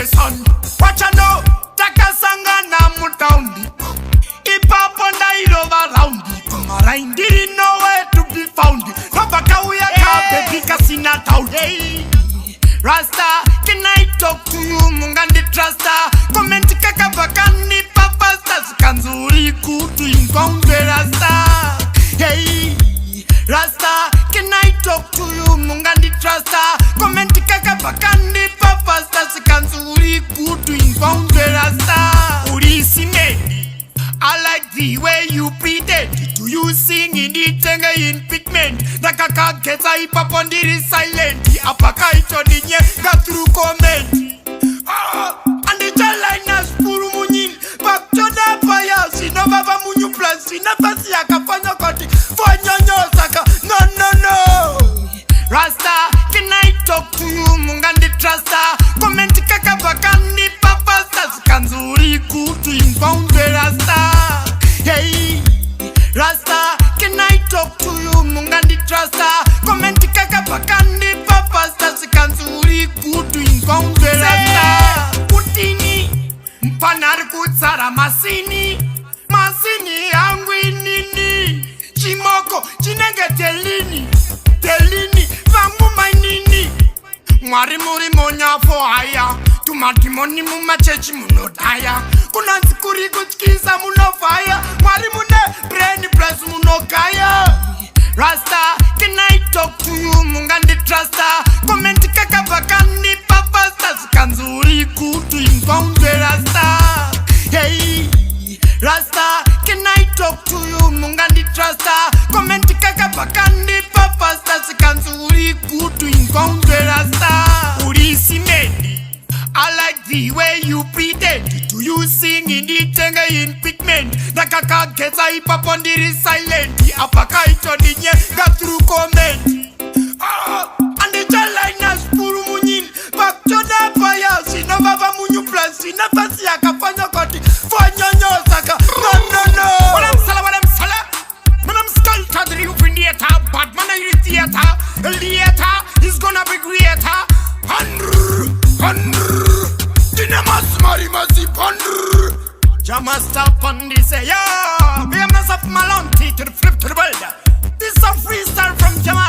Son, watch out now, Takasanga na mutaundi. Ipapo na ilova roundi. Kumarain didn't know where to be found. Nobaka uya kabe bikasina taundi. Rasta, can I talk to you mungandi trusta? Komenti kakabakani papasta Sikanzuri kutu inkonde Rasta. Hey, Rasta, can I talk to you mungandi trusta? Komenti kakabakani papasta Sikanzuri kutu inkonde Rasta. Urisi made, I like the way you pretend. Do you sing in it in pigment? Nakaka geta ipapondiri silent. Apaka ito dinye ga through comment. And the jalinas puru munyin. Back to the fire. Sino baba munyu plus. Sina pasi akafanya koti. Fonyo saka. No. Rasta, can I talk to you mungandi trusta? Comment kaka bakani papasta. Sikanzuri kutu inkonde Rasta. Hey, Rasta, can I talk to you mungandi trusta? Comment kaka bakani papasta Sikanzuri kutu inkonde Rasta. Utini mpanar kutsara masini angwi nini chimoko chinenge telini vangu mainini mwari muri monyafo haya tumatimoni mumachechi munodaya kunanzi kuri kutyisa munofaya mwari mune brain plus munogaya. Rasta, can I talk to you mungandi trusta? Komenti kakabakani papasta Sikanzuri kutu inkonde Rasta. Hey, Rasta, can I talk to you mungandi trusta? Komenti kakabakani papasta Sikanzuri kutu inkonde Rasta. Urisi made, I like the way you pretend. Do you sing in it in pigment? Nakaka geta ipapondiri silent. Apaka ito dinye ga through comment. And the jalinas puru munyin. Back to the fire. Sino baba munyu plus. Sina pasi akafanya koti. Fonyo saka. No. What I'm sala. Man I'm sculptor. The illuminator. Bad man I theater. Later is gonna be greater. Dinemas marimasi pandur. Jama stop on this, yeah. We have mess up Malonti to the flip to the world. This is a freestyle from Jama.